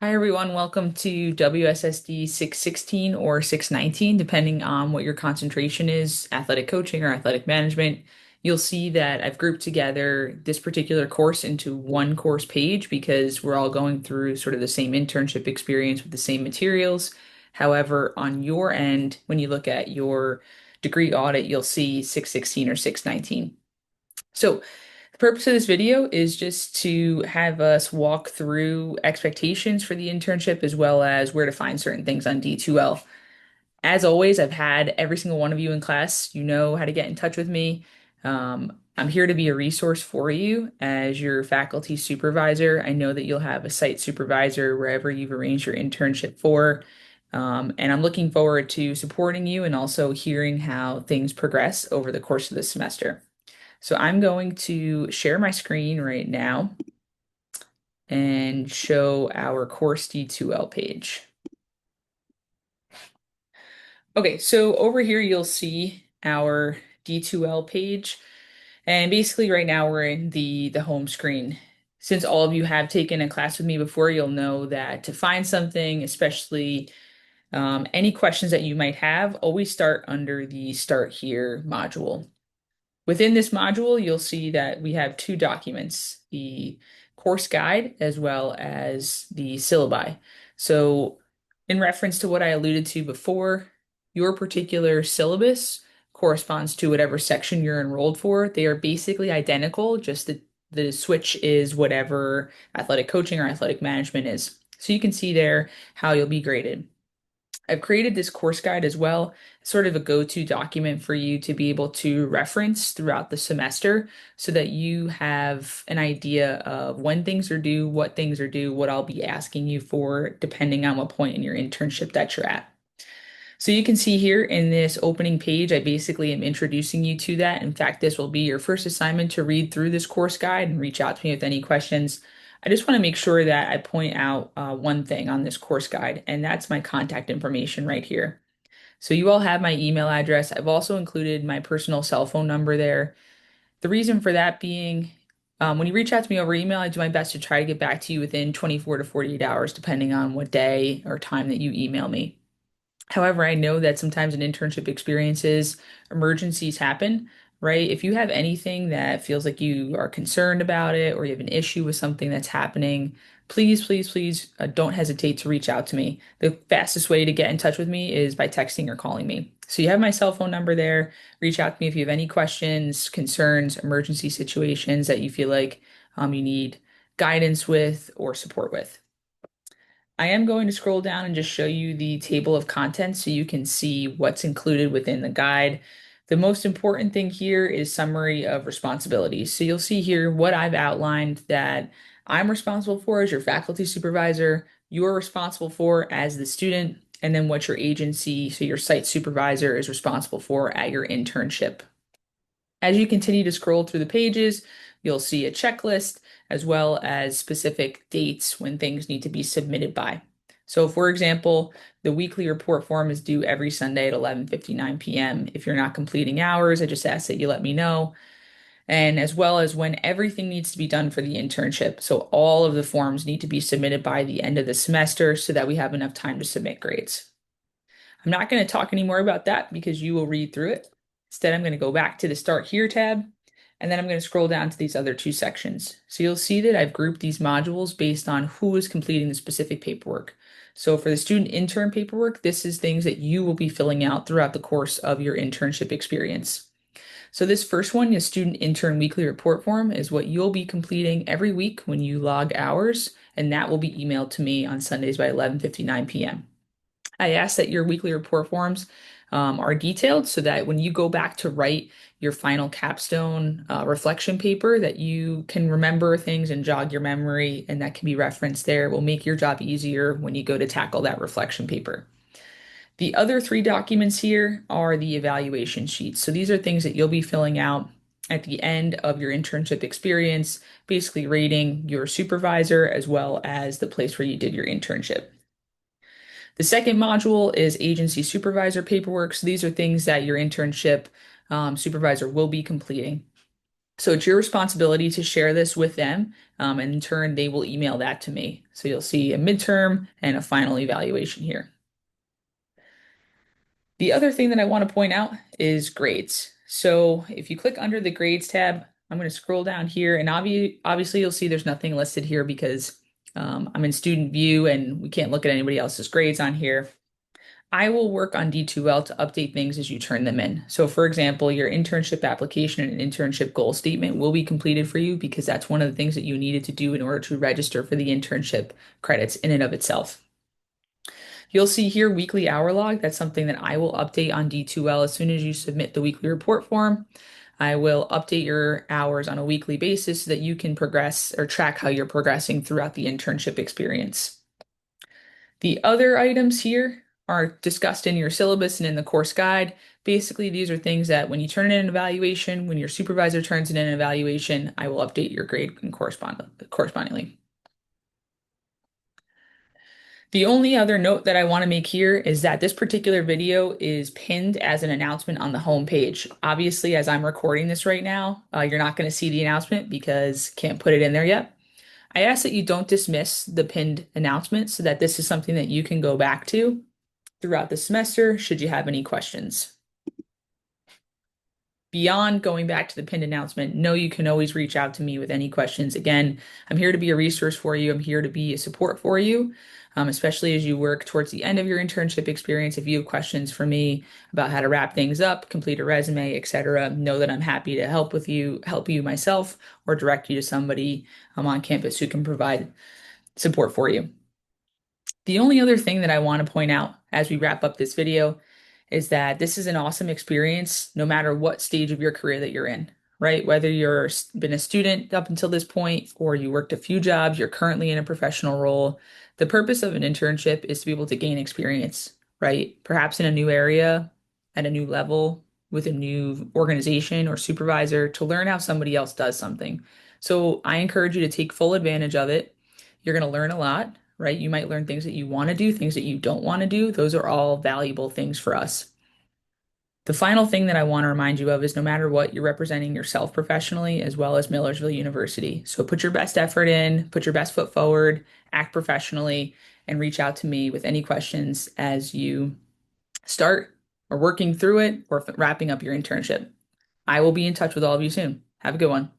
Hi everyone, welcome to WSSD 616 or 619, depending on what your concentration is, athletic coaching or athletic management. You'll see that I've grouped together this particular course into one course page because we're all going through sort of the same internship experience with the same materials. However, on your end, when you look at your degree audit, you'll see 616 or 619. So the purpose of this video is just to have us walk through expectations for the internship as well as where to find certain things on D2L. As always, I've had every single one of you in class. You know how to get in touch with me. I'm here to be a resource for you as your faculty supervisor. I know that you'll have a site supervisor wherever you've arranged your internship for. And I'm looking forward to supporting you and also hearing how things progress over the course of the semester. So I'm going to share my screen right now and show our course D2L page. Okay, so over here you'll see our D2L page. And basically right now we're in the home screen. Since all of you have taken a class with me before, you'll know that to find something, especially any questions that you might have, always start under the Start Here module. Within this module, you'll see that we have two documents, the course guide as well as the syllabi. So in reference to what I alluded to before, your particular syllabus corresponds to whatever section you're enrolled for. They are basically identical, just the switch is whatever athletic coaching or athletic management is. So you can see there how you'll be graded. I've created this course guide as well, sort of a go-to document for you to be able to reference throughout the semester so that you have an idea of when things are due, what I'll be asking you for, depending on what point in your internship that you're at. So you can see here in this opening page, I basically am introducing you to that. In fact, this will be your first assignment to read through this course guide and reach out to me with any questions. I just want to make sure that I point out one thing on this course guide, and that's my contact information right here. So you all have my email address. I've also included my personal cell phone number there. The reason for that being, when you reach out to me over email, I do my best to try to get back to you within 24 to 48 hours, depending on what day or time that you email me. However, I know that sometimes in internship experiences, emergencies happen, right? If you have anything that feels like you are concerned about it or you have an issue with something that's happening, please don't hesitate to reach out to me. The fastest way to get in touch with me is by texting or calling me. So you have my cell phone number there. Reach out to me if you have any questions, concerns, emergency situations that you feel like you need guidance with or support with. I am going to scroll down and just show you the table of contents so you can see what's included within the guide. The most important thing here is summary of responsibilities. So you'll see here what I've outlined that I'm responsible for as your faculty supervisor, you're responsible for as the student, and then what your agency, so your site supervisor, is responsible for at your internship. As you continue to scroll through the pages, you'll see a checklist as well as specific dates when things need to be submitted by. So, for example, the weekly report form is due every Sunday at 11:59 p.m. If you're not completing hours, I just ask that you let me know. And as well as when everything needs to be done for the internship. So, all of the forms need to be submitted by the end of the semester so that we have enough time to submit grades. I'm not going to talk anymore about that because you will read through it. Instead, I'm going to go back to the Start Here tab, and then I'm going to scroll down to these other two sections. So you'll see that I've grouped these modules based on who is completing the specific paperwork. So for the student intern paperwork, this is things that you will be filling out throughout the course of your internship experience. So this first one, the student intern weekly report form, is what you'll be completing every week when you log hours, and that will be emailed to me on Sundays by 11:59 p.m. I ask that your weekly report forms are detailed so that when you go back to write your final capstone reflection paper, that you can remember things and jog your memory, and that can be referenced there. It will make your job easier when you go to tackle that reflection paper. The other three documents here are the evaluation sheets. So these are things that you'll be filling out at the end of your internship experience, basically rating your supervisor as well as the place where you did your internship. The second module is agency supervisor paperwork. So these are things that your internship supervisor will be completing. So it's your responsibility to share this with them, and in turn, they will email that to me. So you'll see a midterm and a final evaluation here. The other thing that I want to point out is grades. So if you click under the grades tab, I'm going to scroll down here, and obviously you'll see there's nothing listed here because I'm in student view and we can't look at anybody else's grades on here. I will work on D2L to update things as you turn them in. So, for example, your internship application and internship goal statement will be completed for you because that's one of the things that you needed to do in order to register for the internship credits in and of itself. You'll see here weekly hour log. That's something that I will update on D2L as soon as you submit the weekly report form. I will update your hours on a weekly basis so that you can progress or track how you're progressing throughout the internship experience. The other items here are discussed in your syllabus and in the course guide. Basically, these are things that when you turn in an evaluation, when your supervisor turns in an evaluation, I will update your grade and correspondingly. The only other note that I want to make here is that this particular video is pinned as an announcement on the home page. Obviously, as I'm recording this right now, you're not going to see the announcement because can't put it in there yet. I ask that you don't dismiss the pinned announcement so that this is something that you can go back to throughout the semester should you have any questions. Beyond going back to the pinned announcement, know you can always reach out to me with any questions. Again, I'm here to be a resource for you. I'm here to be a support for you, especially as you work towards the end of your internship experience. If you have questions for me about how to wrap things up, complete a resume, etc., know that I'm happy to help you myself, or direct you to somebody on campus who can provide support for you. The only other thing that I want to point out as we wrap up this video is that this is an awesome experience no matter what stage of your career that you're in, right? Whether you're been a student up until this point or you worked a few jobs, you're currently in a professional role. The purpose of an internship is to be able to gain experience, right? Perhaps in a new area, at a new level, with a new organization or supervisor to learn how somebody else does something. So I encourage you to take full advantage of it. You're going to learn a lot, right? You might learn things that you want to do, things that you don't want to do. Those are all valuable things for us. The final thing that I want to remind you of is no matter what, you're representing yourself professionally as well as Millersville University. So put your best effort in, put your best foot forward, act professionally, and reach out to me with any questions as you start or working through it or wrapping up your internship. I will be in touch with all of you soon. Have a good one.